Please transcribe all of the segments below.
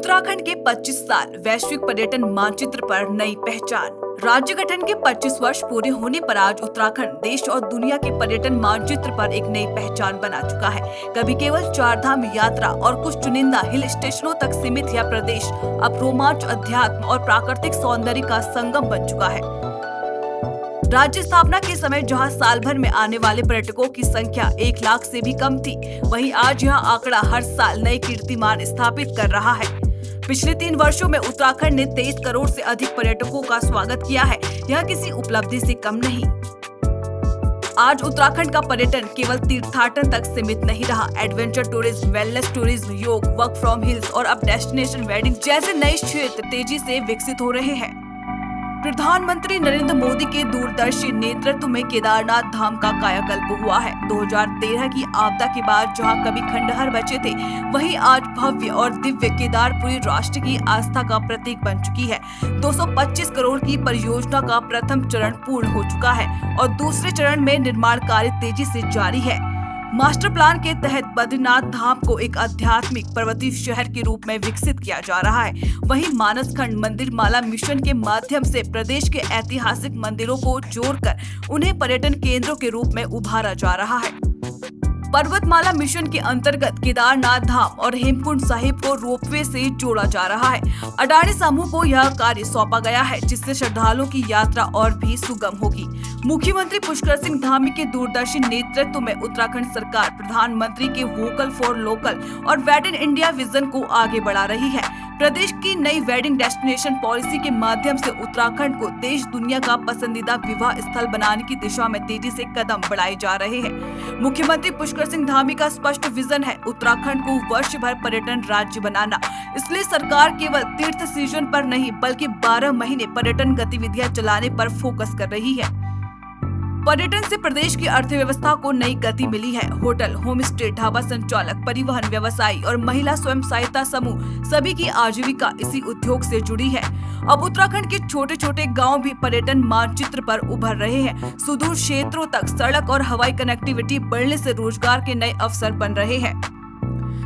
उत्तराखंड के 25 साल वैश्विक पर्यटन मानचित्र पर नई पहचान। राज्य गठन के 25 वर्ष पूरे होने पर आज उत्तराखंड देश और दुनिया के पर्यटन मानचित्र पर एक नई पहचान बना चुका है। कभी केवल चारधाम यात्रा और कुछ चुनिंदा हिल स्टेशनों तक सीमित यह प्रदेश अब रोमांच, अध्यात्म और प्राकृतिक सौंदर्य का संगम बन चुका है। राज्य स्थापना के समय जहां साल भर में आने वाले पर्यटकों की संख्या 1 लाख से भी कम थी, वहीं आज यह आंकड़ा हर साल नए कीर्तिमान स्थापित कर रहा है। पिछले 3 वर्षों में उत्तराखंड ने 23 करोड़ से अधिक पर्यटकों का स्वागत किया है। यह किसी उपलब्धि से कम नहीं। आज उत्तराखंड का पर्यटन केवल तीर्थाटन तक सीमित नहीं रहा। एडवेंचर टूरिज्म, वेलनेस टूरिज्म, योग, वर्क फ्रॉम हिल्स और अब डेस्टिनेशन वेडिंग जैसे नए क्षेत्र तेजी से विकसित हो रहे हैं। प्रधानमंत्री नरेंद्र मोदी के दूरदर्शी नेतृत्व में केदारनाथ धाम का कायाकल्प हुआ है। 2013 की आपदा के बाद जहां कभी खंडहर बचे थे, वहीं आज भव्य और दिव्य केदारपुरी राष्ट्र की आस्था का प्रतीक बन चुकी है। 225 करोड़ की परियोजना का प्रथम चरण पूर्ण हो चुका है और दूसरे चरण में निर्माण कार्य तेजी से जारी है। मास्टर प्लान के तहत बद्रीनाथ धाम को एक आध्यात्मिक पर्वतीय शहर के रूप में विकसित किया जा रहा है। वहीं मानसखंड मंदिर माला मिशन के माध्यम से प्रदेश के ऐतिहासिक मंदिरों को जोड़कर उन्हें पर्यटन केंद्रों के रूप में उभारा जा रहा है। पर्वतमाला मिशन के अंतर्गत केदारनाथ धाम और हेमकुंड साहिब को रोपवे से जोड़ा जा रहा है। अडानी समूह को यह कार्य सौंपा गया है, जिससे श्रद्धालुओं की यात्रा और भी सुगम होगी। मुख्यमंत्री पुष्कर सिंह धामी के दूरदर्शी नेतृत्व में उत्तराखंड सरकार प्रधानमंत्री के वोकल फॉर लोकल और वेड इन इंडिया विजन को आगे बढ़ा रही है। प्रदेश की नई वेडिंग डेस्टिनेशन पॉलिसी के माध्यम से उत्तराखंड को देश दुनिया का पसंदीदा विवाह स्थल बनाने की दिशा में तेजी से कदम बढ़ाए जा रहे हैं। मुख्यमंत्री पुष्कर सिंह धामी का स्पष्ट विजन है उत्तराखंड को वर्ष भर पर्यटन राज्य बनाना। इसलिए सरकार केवल तीर्थ सीजन पर नहीं बल्कि 12 महीने पर्यटन गतिविधियां चलाने पर फोकस कर रही है। पर्यटन से प्रदेश की अर्थव्यवस्था को नई गति मिली है। होटल, होम स्टे, ढाबा संचालक, परिवहन व्यवसायी और महिला स्वयं सहायता समूह सभी की आजीविका इसी उद्योग से जुड़ी है। अब उत्तराखंड के छोटे छोटे गांव भी पर्यटन मानचित्र पर उभर रहे हैं। सुदूर क्षेत्रों तक सड़क और हवाई कनेक्टिविटी बढ़ने से रोजगार के नए अवसर बन रहे हैं।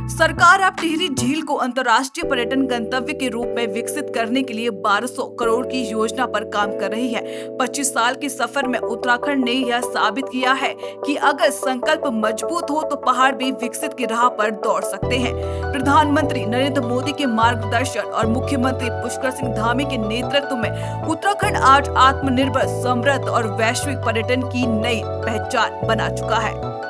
सरकार अब टिहरी झील को अंतर्राष्ट्रीय पर्यटन गंतव्य के रूप में विकसित करने के लिए 1200 करोड़ की योजना पर काम कर रही है। 25 साल के सफर में उत्तराखंड ने यह साबित किया है कि अगर संकल्प मजबूत हो तो पहाड़ भी विकसित की राह पर दौड़ सकते हैं। प्रधानमंत्री नरेंद्र मोदी के मार्गदर्शन और मुख्यमंत्री पुष्कर सिंह धामी के नेतृत्व में उत्तराखंड आज आत्मनिर्भर, समृद्ध और वैश्विक पर्यटन की नई पहचान बना चुका है।